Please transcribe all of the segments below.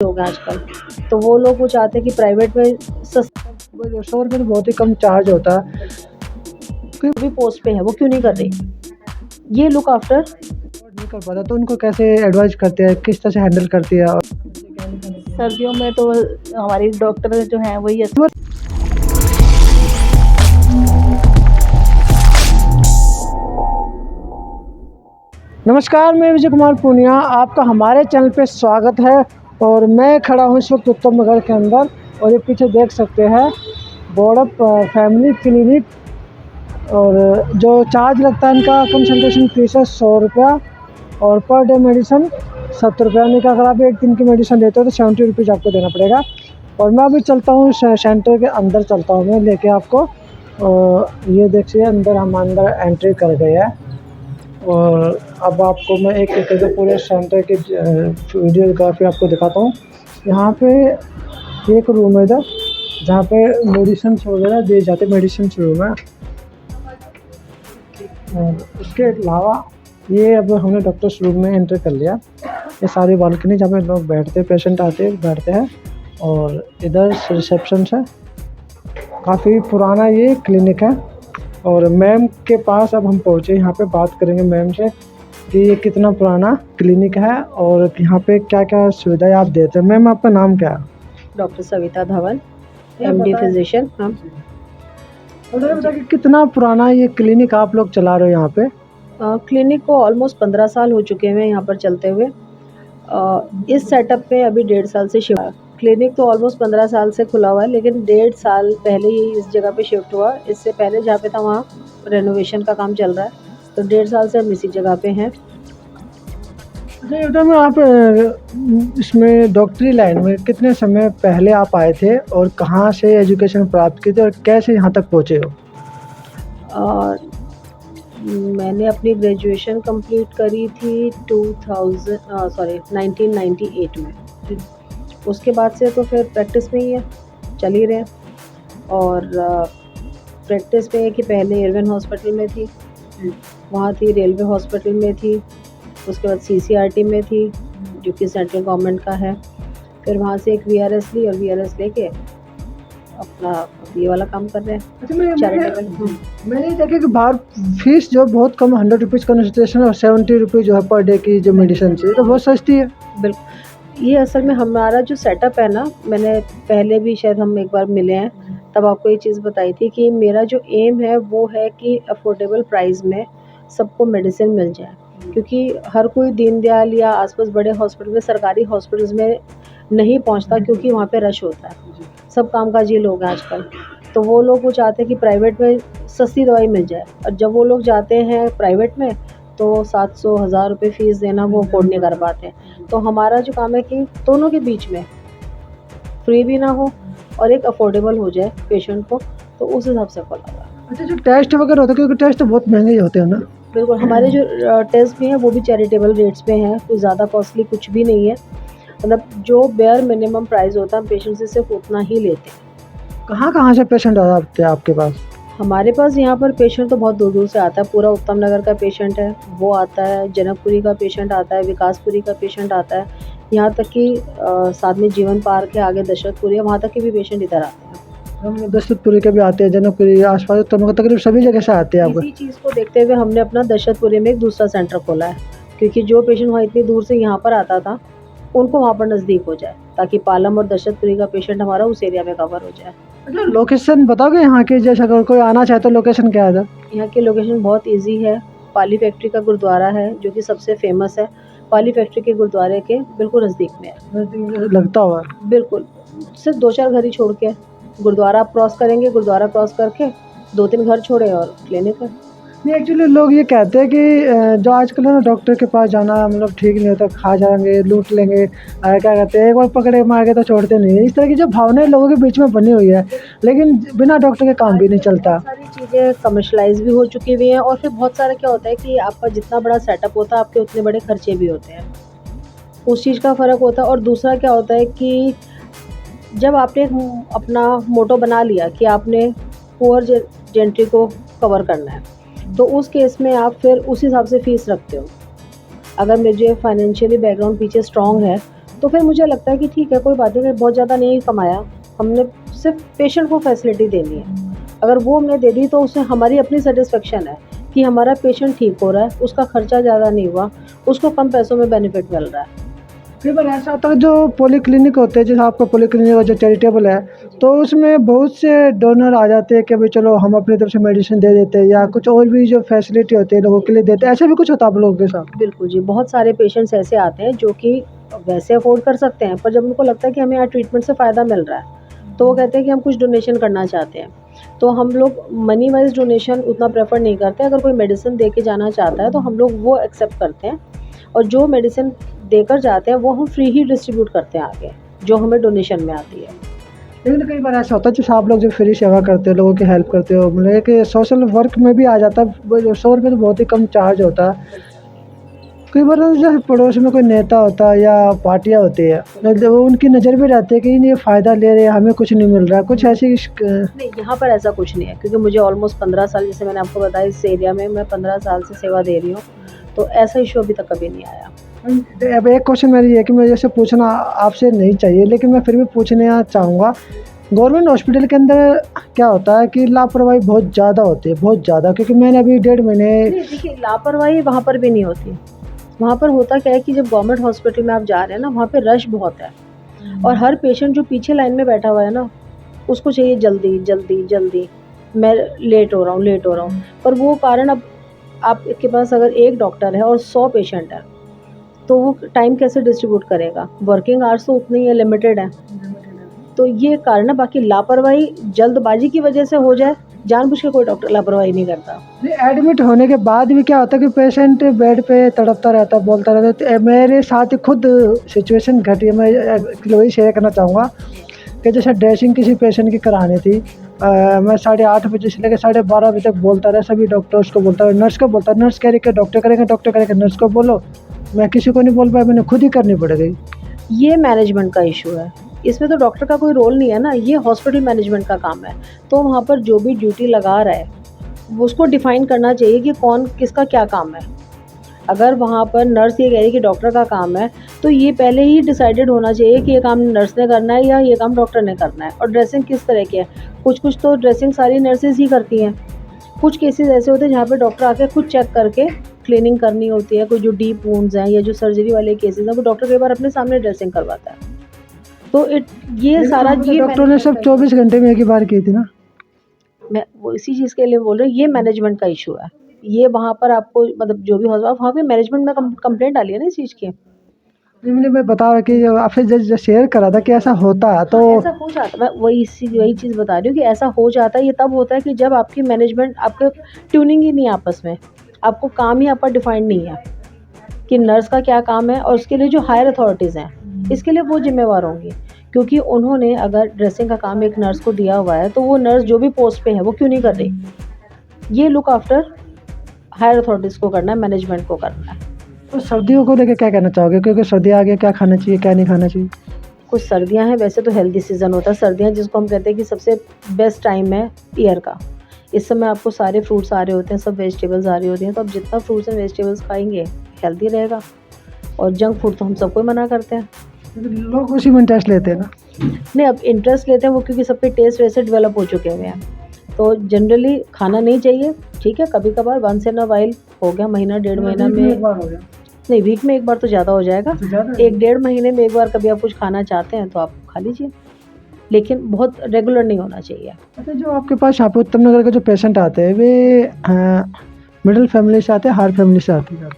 लोग हैं आजकल, तो वो लोग वो चाहते हैं कि प्राइवेट में सस्ता शोर में तो बहुत ही कम चार्ज होता है। कोई भी पोस्ट पे है, वो क्यों नहीं कर रही? ये लुक आफ्टर अफोर्ड नहीं कर पाता तो उनको कैसे एडवाइस करते हैं, किस तरह से हैंडल करती है और सर्दियों में तो हमारी डॉक्टर जो हैं वही नमस्कार, मैं विजय कुमार पूनिया, आपका हमारे चैनल पे स्वागत है। और मैं खड़ा हूँ इस वक्त उत्तम नगर के अंदर और ये पीछे देख सकते हैं बॉर्डर फैमिली क्लिनिक। और जो चार्ज लगता है इनका कंसल्टेशन फीस है 100 रुपया और पर डे मेडिसिन 70 रुपया। यानी कि अगर आप एक दिन की मेडिसिन लेते हो तो 70 रुपीज़ आपको देना पड़ेगा। और मैं अभी चलता हूँ सेंटर के अंदर चलता हूँ मैं लेके आपको। और ये देखिए हम अंदर एंट्री कर गए हैं और अब आपको मैं एक एक करके पूरे सेंटर की वीडियोग्राफी आपको दिखाता हूँ। यहाँ पे एक रूम है इधर जहाँ पे मेडिसिन वगैरह दिए जाते, मेडिसिन रूम है। और उसके अलावा ये अब हमने डॉक्टर्स रूम में एंटर कर लिया। ये सारी बालकनी जहाँ पे लोग बैठते हैं, पेशेंट आते बैठते हैं। और इधर रिसेप्शन है। काफ़ी पुराना ये क्लिनिक है। और मैम के पास अब हम पहुँचे, यहाँ पे बात करेंगे मैम से कि ये कितना पुराना क्लिनिक है और यहाँ पे क्या क्या सुविधाएं आप देते हैं। मैम आपका नाम क्या है? Doctor Savita Dhawan, MD physician. हाँ, और बता कि कितना पुराना ये क्लिनिक आप लोग चला रहे हो यहाँ पे? क्लिनिक को ऑलमोस्ट 15 साल हो चुके हैं यहाँ पर चलते हुए। इस सेटअप पे अभी 1.5 साल से शिफ्ट। क्लिनिक तो ऑलमोस्ट 15 साल से खुला हुआ है, लेकिन 1.5 साल पहले ही इस जगह पे शिफ्ट हुआ। इससे पहले जहाँ पे था वहाँ रेनोवेशन का काम चल रहा है, तो 1.5 साल से हम इसी जगह पे हैं। अच्छा, ये बताओ आप इसमें डॉक्टरी लाइन में कितने समय पहले आप आए थे और कहाँ से एजुकेशन प्राप्त की थी और कैसे यहाँ तक पहुँचे हो? और मैंने अपनी ग्रेजुएशन कंप्लीट करी थी 1998 में। उसके बाद से तो फिर प्रैक्टिस में ही है, चल ही रहे हैं। और प्रैक्टिस में है कि पहले एयरवेन हॉस्पिटल में थी, वहाँ थी, रेलवे हॉस्पिटल में थी, उसके बाद सीसीआरटी में थी जो कि सेंट्रल गवर्नमेंट का है। फिर वहाँ से एक वीआरएस ली और वीआरएस लेके अपना ये वाला काम कर रहे हैं। अच्छा, चैरिटेबल। मैंने देखा कि बाहर फीस जो बहुत कम 100 रुपीज़ कंसल्टेशन और 70 रुपीज़ जो है पर डे की जो मेडिसिन चाहिए तो बहुत सस्ती है। बिल्कुल, ये असल में हमारा जो सेटअप है ना, मैंने पहले भी शायद हम एक बार मिले हैं, तब आपको ये चीज़ बताई थी कि मेरा जो एम है वो है कि अफोर्डेबल प्राइस में सबको मेडिसिन मिल जाए। क्योंकि हर कोई दीनदयाल या आसपास बड़े हॉस्पिटल में, सरकारी हॉस्पिटल्स में नहीं पहुंचता क्योंकि वहाँ पे रश होता है, सब कामकाजी लोग हैं आजकल। तो वो लोग वो चाहते हैं कि प्राइवेट में सस्ती दवाई मिल जाए, और जब वो लोग जाते हैं प्राइवेट में तो 700-1000 रुपये फ़ीस देना वो अफोर्ड नहीं कर पाते। तो हमारा जो काम है कि दोनों के बीच में फ्री भी ना हो और एक अफोर्डेबल हो जाए पेशेंट को, तो उस हिसाब से खोला हुआ है। अच्छा, जो टेस्ट वगैरह होता है क्योंकि टेस्ट तो बहुत महंगे ही होते हैं ना? बिल्कुल, हमारे जो टेस्ट भी हैं वो भी चैरिटेबल रेट्स पे हैं, कोई ज़्यादा कॉस्टली कुछ भी नहीं है। मतलब जो बेयर मिनिमम प्राइस होता है हम पेशेंट से सिर्फ उतना ही लेते हैं। कहाँ से पेशेंट आते हैं आपके पास? हमारे पास यहाँ पर पेशेंट तो बहुत दूर दूर से आता है। पूरा उत्तम नगर का पेशेंट है वो आता है, जनकपुरी का पेशेंट आता है, विकासपुरी का पेशेंट आता है, यहाँ तक कि साथ में जीवन पार्क है, आगे दशरथपुरी है, वहाँ तक के भी पेशेंट इधर आते हैं। हम दशरथपुरी के भी आते हैं, जनकपुरी आसपास तकरीबन सभी जगह से आते हैं आपको। इसी चीज़ को देखते हुए हमने अपना दशरथपुरी में एक दूसरा सेंटर खोला है, क्योंकि जो पेशेंट वहाँ इतनी दूर से यहाँ पर आता था उनको वहाँ पर नज़दीक हो जाए, ताकि पालम और दशरथपुरी का पेशेंट हमारा उस एरिया में कवर हो जाए। अच्छा, लोकेशन बताओगे यहाँ की, जैसे अगर कोई आना चाहे तो लोकेशन क्या है इधर? यहाँ की लोकेशन बहुत इजी है। पाली फैक्ट्री का गुरुद्वारा है जो कि सबसे फेमस है। पाली फैक्ट्री के गुरुद्वारे के बिल्कुल नज़दीक में है। लगता हुआ बिल्कुल, सिर्फ 2-4 घर ही छोड़ के गुरुद्वारा आप क्रॉस करेंगे, गुरुद्वारा क्रॉस करके 2-3 घर छोड़े और क्लिनिक है। नहीं, एक्चुअली लोग ये कहते हैं कि जो आजकल है ना डॉक्टर के पास जाना मतलब ठीक नहीं होता, खा जाएंगे, लूट लेंगे, क्या कहते हैं, एक बार पकड़े मार के तो छोड़ते नहीं है। इस तरह की जो भावनाएं लोगों के बीच में बनी हुई है, लेकिन बिना डॉक्टर के काम भी नहीं चलता। सारी चीज़ें कमर्शलाइज भी हो चुकी हुई हैं, और फिर बहुत सारा क्या होता है कि आपका जितना बड़ा सेटअप होता है आपके उतने बड़े खर्चे भी होते हैं, उस चीज़ का फ़र्क होता है। और दूसरा क्या होता है कि जब आपने अपना मोटो बना लिया कि आपने पुअर जेंट्री को कवर करना है, तो उस केस में आप फिर उस हिसाब से फ़ीस रखते हो। अगर मुझे फाइनेंशियली बैकग्राउंड पीछे स्ट्रॉन्ग है तो फिर मुझे लगता है कि ठीक है, कोई बात नहीं, बहुत ज़्यादा नहीं कमाया, हमने सिर्फ पेशेंट को फैसिलिटी देनी है। अगर वो हमने दे दी तो उससे हमारी अपनी सेटिस्फेक्शन है कि हमारा पेशेंट ठीक हो रहा है, उसका खर्चा ज़्यादा नहीं हुआ, उसको कम पैसों में बेनिफिट मिल रहा है। कई बार ऐसा होता है जो पॉलीक्लिनिक होते हैं, जैसे आपका पॉलीक्लिनिक और जो चैरिटेबल है, तो उसमें बहुत से डोनर आ जाते हैं कि भाई चलो हम अपनी तरफ से मेडिसिन दे देते हैं या कुछ और भी जो फैसिलिटी होती है लोगों के लिए देते हैं, ऐसा भी कुछ होता है आप लोगों के साथ? बिल्कुल जी, बहुत सारे पेशेंट्स ऐसे आते हैं जो कि वैसे अफ़ोर्ड कर सकते हैं, पर जब उनको लगता है कि हमें यहाँ ट्रीटमेंट से फ़ायदा मिल रहा है, तो वो कहते हैं कि हम कुछ डोनेशन करना चाहते हैं। तो हम लोग मनी वाइज़ डोनेशन उतना प्रेफ़र नहीं करते, अगर कोई मेडिसिन दे के जाना चाहता है तो हम लोग वो एक्सेप्ट करते हैं, और जो मेडिसिन देकर जाते हैं वो हम फ्री ही डिस्ट्रीब्यूट करते हैं आगे, जो हमें डोनेशन में आती है। लेकिन कई बार ऐसा होता है जैसे आप लोग जो फ्री सेवा करते हो, लोगों की हेल्प करते हो, मतलब एक सोशल वर्क में भी आ जाता है, ₹100 तो बहुत ही कम चार्ज होता है। कई बार जैसे पड़ोस में कोई नेता होता है या पार्टियाँ होती है, मतलब उनकी नज़र भी रहती है कि ये फ़ायदा ले रहे हैं, हमें कुछ नहीं मिल रहा है, कुछ ऐसी नहीं, यहाँ पर ऐसा कुछ नहीं है, क्योंकि मुझे ऑलमोस्ट 15 साल, जैसे मैंने आपको बताया, इस एरिया में मैं 15 साल से सेवा दे रही हूँ, तो ऐसा इश्यू अभी तक कभी नहीं आया। अब एक क्वेश्चन मेरी है कि मैं जैसे पूछना आपसे नहीं चाहिए, लेकिन मैं फिर भी पूछना चाहूँगा। गवर्नमेंट हॉस्पिटल के अंदर क्या होता है कि लापरवाही बहुत ज़्यादा होती है, बहुत ज़्यादा, क्योंकि मैंने अभी 1.5 महीने नहीं, देखिए, लापरवाही वहाँ पर भी नहीं होती। वहाँ पर होता क्या है कि जब गवर्नमेंट हॉस्पिटल में आप जा रहे हैं ना, वहाँ पे रश बहुत है, और हर पेशेंट जो पीछे लाइन में बैठा हुआ है ना, उसको चाहिए जल्दी, जल्दी, जल्दी, मैं लेट हो रहा हूँ, लेट हो रहा हूँ। पर वो कारण, अब आपके पास अगर एक डॉक्टर है और 100 पेशेंट है, तो वो टाइम कैसे डिस्ट्रीब्यूट करेगा? वर्किंग आवर्स तो उतने ही है, लिमिटेड है। तो ये कारण है, बाकी लापरवाही जल्दबाजी की वजह से हो जाए, जानबूझ के कोई डॉक्टर लापरवाही नहीं करता। एडमिट होने के बाद भी क्या होता है कि पेशेंट बेड पे तड़पता रहता है, बोलता रहता है। तो मेरे साथ खुद सिचुएशन घटी है, मैं वही शेयर करना चाहूँगा कि जैसे ड्रेसिंग किसी पेशेंट की करानी थी, मैं 8:30 बजे से लेकर 12:30 बजे तक बोलता रहा, सभी डॉक्टर्स को बोलता रहा, नर्स को बोलता, नर्स कह रही कि डॉक्टर करेंगे, डॉक्टर करेंगे, नर्स को बोलो। मैं किसी को नहीं बोल पाया, मैंने खुद ही करनी पड़ गई। ये मैनेजमेंट का इशू है, इसमें तो डॉक्टर का कोई रोल नहीं है ना, ये हॉस्पिटल मैनेजमेंट का काम है। तो वहाँ पर जो भी ड्यूटी लगा रहा है, वो उसको डिफ़ाइन करना चाहिए कि कौन किसका क्या काम है। अगर वहाँ पर नर्स ये कह रही कि डॉक्टर का काम है, तो ये पहले ही डिसाइडेड होना चाहिए कि ये काम नर्स ने करना है या ये काम डॉक्टर ने करना है। और ड्रेसिंग किस तरह की है, कुछ तो ड्रेसिंग सारी नर्सेज़ ही करती हैं। कुछ केसेस ऐसे होते हैं जहाँ पे डॉक्टर आके खुद चेक करके क्लीनिंग करनी होती है, कोई जो डीप वुंड्स हैं या जो सर्जरी वाले केसेस हैं, वो डॉक्टर कई बार अपने सामने ड्रेसिंग करवाता है। तो ये सारा, ये डॉक्टर ने सब 24 घंटे में एक ही बार की थी ना। मैं वो इसी चीज़ के लिए बोल रही हूँ, ये मैनेजमेंट का इशू है। ये वहाँ पर आपको, मतलब जो भी हॉस्पिटल, वहाँ पे मैनेजमेंट में कंप्लेंट डाली है ना इस चीज़ की। मैं बता रहा कि आपसे जब शेयर करा था कि ऐसा होता है, तो ऐसा हो जाता है, मैं वही चीज़ बता रही हूँ कि ऐसा हो जाता है। ये तब होता है कि जब आपकी मैनेजमेंट, आपके ट्यूनिंग ही नहीं है आपस में, आपको काम ही आपका डिफाइंड नहीं है कि नर्स का क्या काम है, और उसके लिए जो हायर अथॉरिटीज़ हैं, इसके लिए वो जिम्मेवार होंगी, क्योंकि उन्होंने अगर ड्रेसिंग का काम एक नर्स को दिया हुआ है, तो वो नर्स जो भी पोस्ट पे है वो क्यों नहीं कर रही? ये लुक आफ्टर हायर अथॉरिटीज़ को करना है, मैनेजमेंट को करना है। तो सर्दियों को लेके क्या कहना चाहोगे, क्योंकि सर्दियाँ आ गई, क्या खाना चाहिए, क्या नहीं खाना चाहिए? कुछ सर्दियाँ हैं, वैसे तो हेल्दी सीज़न होता है सर्दियाँ, जिसको हम कहते हैं कि सबसे बेस्ट टाइम है ईयर का। इस समय आपको सारे फ्रूट्स आ रहे होते हैं, सब वेजिटेबल्स आ रही होती हैं, तो आप जितना फ्रूट्स एंड वेजिटेबल्स खाएंगे हेल्दी रहेगा। और जंक फूड तो हम सबको मना करते हैं। लोग उसी में इंटरेस्ट लेते हैं ना। नहीं, अब इंटरेस्ट लेते हैं वो, क्योंकि सबके टेस्ट वैसे डेवलप हो चुके हुए हैं। तो जनरली खाना नहीं चाहिए, ठीक है, कभी कभार वंस इन अ वाइल हो गया, महीना 1.5 महीना में, नहीं वीक में एक बार तो ज़्यादा हो जाएगा, 1-1.5 महीने में एक बार कभी आप कुछ खाना चाहते हैं तो आप खा लीजिए, लेकिन बहुत रेगुलर नहीं होना चाहिए। अच्छा, जो आपके पास यहाँ पे उत्तम नगर के जो पेशेंट आते हैं, वे मिडिल फैमिली से आते हैं, हायर फैमिली से आते हैं?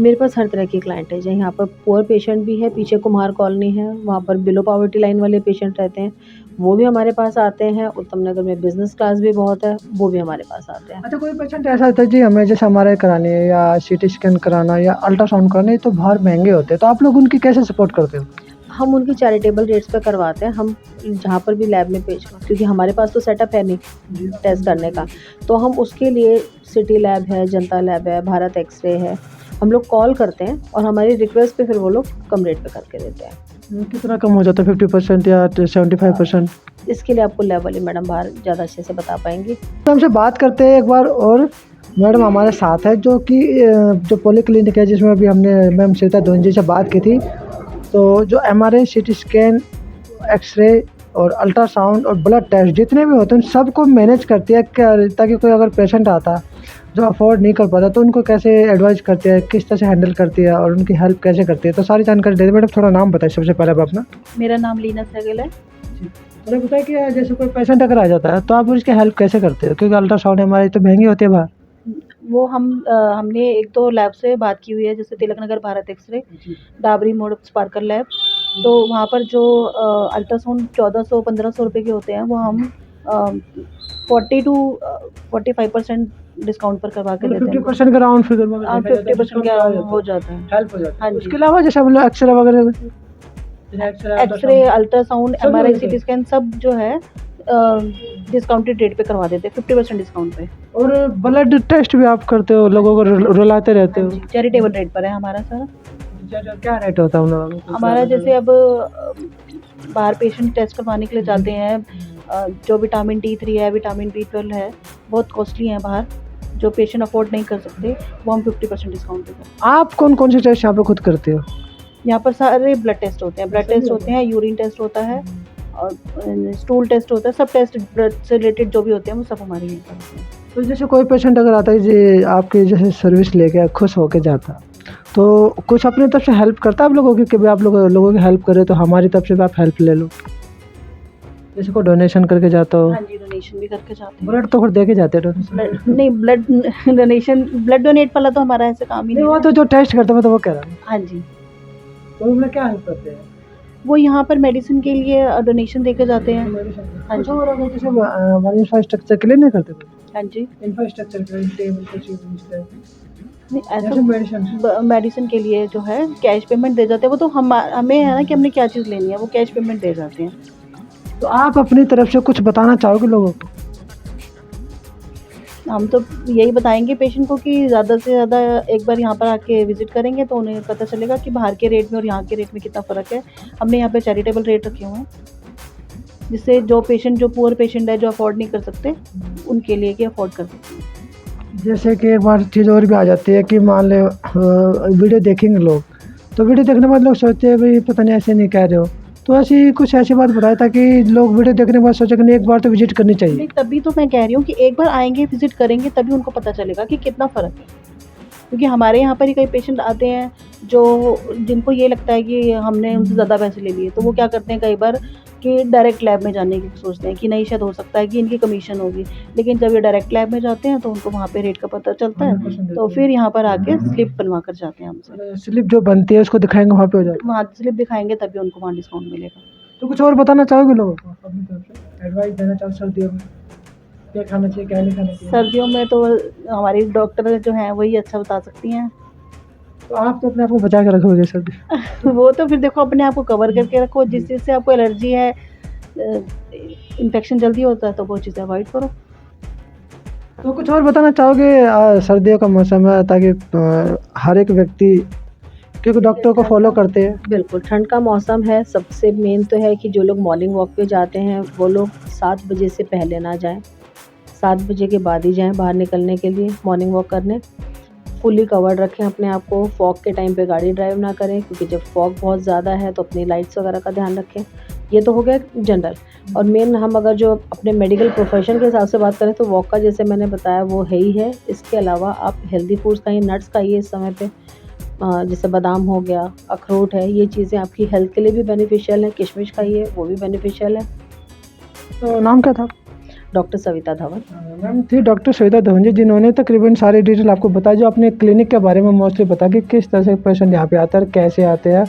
मेरे पास हर तरह की क्लाइंट है, जहाँ यहाँ पर पुअर पेशेंट भी है, पीछे कुम्हार कॉलोनी है, वहाँ पर बिलो पॉवर्टी लाइन वाले पेशेंट रहते हैं, वो भी हमारे पास आते हैं। उत्तम नगर में बिजनेस क्लास भी बहुत है, वो भी हमारे पास आते हैं। अच्छा, कोई पेशेंट ऐसा होता है जी हमें जैसे हमारे करानी है या सीटी स्कैन कराना या अल्ट्रासाउंड कराना है, तो बाहर महंगे होते हैं, तो आप लोग उनकी कैसे सपोर्ट करते हो? हम उनकी चैरिटेबल रेट्स पे करवाते हैं, हम जहाँ पर भी लैब में क्योंकि हमारे पास तो सेटअप है नहीं टेस्ट करने का, तो हम उसके लिए सिटी लैब है, जनता लैब है, भारत एक्सरे है, हम लोग कॉल करते हैं और हमारी रिक्वेस्ट पे फिर वो लोग कम रेट पे करके देते हैं। कितना कम हो जाता है, 50% या 75%? इसके लिए आपको लैब वाली मैडम बाहर ज़्यादा अच्छे से बता पाएंगी। तो हमसे बात करते हैं एक बार और। मैडम हमारे साथ है जो कि जो पॉलीक्लिनिक है, जिसमें अभी हमने मैम श्वेता धोनी जी से बात की थी, तो जो MRI, CT स्कैन, एक्सरे और अल्ट्रासाउंड और ब्लड टेस्ट जितने भी होते हैं उन सबको मैनेज करती है क्या, ताकि कोई अगर पेशेंट आता जो अफोर्ड नहीं कर पाता तो उनको कैसे एडवाइस करती है, किस तरह से हैंडल करती है और उनकी हेल्प कैसे करती है, तो सारी जानकारी दे दें। मैडम थोड़ा नाम बताइए सबसे पहले आप अपना। मेरा नाम लीना सहगल है। मुझे बताइए कि जैसे कोई पेशेंट अगर आ जाता है तो आप उसकी हेल्प कैसे करते हो, क्योंकि अल्ट्रासाउंड हमारी तो महंगी होती है बाहर। वो हमने एक दो लैब से बात की हुई है, जैसे तिलक नगर भारत एक्सरे, डाबरी मोड़ स्पार्कल लैब। तो वहाँ पर जो अल्ट्रासाउंड 1400-1500 रुपये के होते हैं, वो हम 40 to 45% डिस्काउंट पर करवा के देते हैं। 50% का राउंड फिगर में 50% का हो जाता है। हेल्प हो जाती है। हाँ जी। उसके अलावा जैसे हम लोग एक्सरे वगैरह, एक्सरे, अल्ट्रासाउंड, सब MRI, होते हैं। CT स्कैन सब जो है डिस्काउंटेड रेट पे करवा देते हैं, 50% डिस्काउंट पे। और ब्लड टेस्ट भी आप करते हो, लोगों को रुलाते रहते हो। चैरिटेबल रेट पर है हमारा सर। क्या रेट होता है उन लोगों का? हमारा जैसे अब बाहर पेशेंट टेस्ट करवाने के लिए जाते हैं, जो विटामिन D3 है, विटामिन B12 है, बहुत कॉस्टली है बाहर, जो पेशेंट अफोर्ड नहीं कर सकते, वो हम 50% डिस्काउंट पे करते हैं। आप कौन कौन से टेस्ट यहाँ पे खुद करते हो? यहाँ पर सारे ब्लड टेस्ट होते हैं, ब्लड टेस्ट होते हैं, यूरिन टेस्ट होता है और स्टूल टेस्ट होता है, सब टेस्ट ब्लड से रिलेटेड जो भी होते हैं वो सब हमारे यहाँ पर होते हैं। तो जैसे कोई पेशेंट अगर आता है जी आपकी जैसे सर्विस लेके खुश होके जाता, तो कुछ अपनी तरफ से हेल्प करता है आप लोगों की, कि भाई आप लोगों की हेल्प करे तो हमारी तरफ से भी आप हेल्प ले लो, जैसे कोई डोनेशन करके जाता हो? हाँ जी, डोनेशन भी करके जाते हैं। ब्लड तो खुद दे के जाते हैं डोनेशन? नहीं, ब्लड डोनेशन, ब्लड डोनेट वाला तो हमारा ऐसे काम ही नहीं, नहीं वो है। तो जो टेस्ट करते हैं तो वो कह रहा हूँ। हाँ जी, तो उनमें क्या हेल्प करते हैं? वो यहाँ पर मेडिसिन के लिए डोनेशन देके जाते हैं। हाँ कुछ जी। और अगर जैसे हमारे इंफ्रास्ट्रक्चर के लिए नहीं करते? हाँ जी, इंफ्रास्ट्रक्चर के लिए टेबल कुछ नहीं जैसे ऐसा मेडिसिन। मेडिसिन के लिए जो है कैश पेमेंट दे जाते हैं, वो तो हमें है ना कि हमने क्या चीज़ लेनी है, वो कैश पेमेंट दे जाते हैं। तो आप अपनी तरफ से कुछ बताना चाहोगे लोगों को? हम तो यही बताएंगे पेशेंट को कि ज़्यादा से ज़्यादा एक बार यहाँ पर आके विज़िट करेंगे तो उन्हें पता चलेगा कि बाहर के रेट में और यहाँ के रेट में कितना फ़र्क है। हमने यहाँ पे चैरिटेबल रेट रखे हुए हैं, जिससे जो पेशेंट, जो पुअर पेशेंट है, जो अफोर्ड नहीं कर सकते, उनके लिए कि अफोर्ड कर सकते हैं। जैसे कि एक बार चीज़ और भी आ जाती है कि मान लो वीडियो देखेंगे लोग, तो वीडियो देखने के बाद लोग सोचते हैं भाई पता नहीं ऐसे नहीं कह रहे हो, तो ऐसी कुछ ऐसी बात बताए ताकि लोग वीडियो देखने के बाद सोचे कि नहीं एक बार तो विजिट करनी चाहिए। नहीं, तभी तो मैं कह रही हूँ कि एक बार आएँगे, विज़िट करेंगे, तभी उनको पता चलेगा कि कितना फ़र्क है। क्योंकि हमारे यहाँ पर ही कई पेशेंट आते हैं जिनको ये लगता है कि हमने उनसे ज़्यादा पैसे ले लिए, तो वो क्या करते हैं कई बार कि डायरेक्ट लैब में जाने की सोचते हैं कि नहीं, शायद हो सकता है कि इनकी कमीशन होगी। लेकिन जब ये डायरेक्ट लैब में जाते हैं तो उनको वहाँ पे रेट का पता चलता है, तो फिर यहाँ पर आके स्लिप बनवा कर जाते हैं हमसे। स्लिप जो बनती है उसको दिखाएंगे वहाँ पे हो जाएगा। वहाँ स्लिप दिखाएँगे तभी उनको वहाँ डिस्काउंट मिलेगा। तो कुछ और बताना चाहोगे लोगों को अपनी तरफ से, एडवाइस देना चाहो सर्दियों में क्या खाना चाहिए क्या नहीं खाना चाहिए? सर्दियों में तो हमारी डॉक्टर जो हैं वही अच्छा बता सकती हैं। तो आप तो अपने आप को बचा के रखोगे सर्दी? वो तो फिर देखो अपने आप को कवर करके रखो, जिस चीज़ से आपको एलर्जी है, इन्फेक्शन जल्दी होता है, तो वो चीज़ें अवॉइड करो। तो कुछ और बताना चाहोगे? सर्दियों का मौसम है, ताकि हर एक व्यक्ति, क्योंकि डॉक्टर को फॉलो करते हैं। बिल्कुल, ठंड का मौसम है, सबसे मेन तो है कि जो लोग मॉर्निंग वॉक पे जाते हैं वो लोग 7 बजे से पहले ना जाएं, 7 बजे के बाद ही जाएं बाहर निकलने के लिए मॉर्निंग वॉक करने। फुली कवर्ड रखें अपने आप को, फॉग के टाइम पे गाड़ी ड्राइव ना करें, क्योंकि जब फॉग बहुत ज़्यादा है तो अपनी लाइट्स वगैरह का ध्यान रखें। ये तो हो गया जनरल। और मेन हम अगर जो अपने मेडिकल प्रोफेशन के हिसाब से बात करें तो वॉक का जैसे मैंने बताया वो है ही है। इसके अलावा आप हेल्दी फूड्स खाइए, नट्स खाइए इस समय पे, जैसे बादाम हो गया, अखरोट है, ये चीज़ें आपकी हेल्थ के लिए भी बेनिफिशियल हैं। किशमिश खाइए, वो भी बेनिफिशियल है। तो नाम क्या था? डॉक्टर सविता धवन। मैम थी डॉक्टर सविता धवन जी, जिन्होंने तकरीबन सारी डिटेल आपको बताई, जो अपने क्लिनिक के बारे में मोस्टली बता कि किस तरह से पेशेंट यहाँ पे आता है, कैसे आते हैं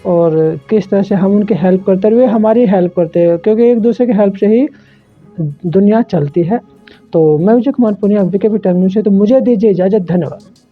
और किस तरह से हम उनकी हेल्प करते हैं, वे हमारी हेल्प करते हैं, क्योंकि एक दूसरे की हेल्प से ही दुनिया चलती है। तो मैं Vijay Kumar Punia, VKB Time News से, तो मुझे दीजिए इजाज़त। धन्यवाद।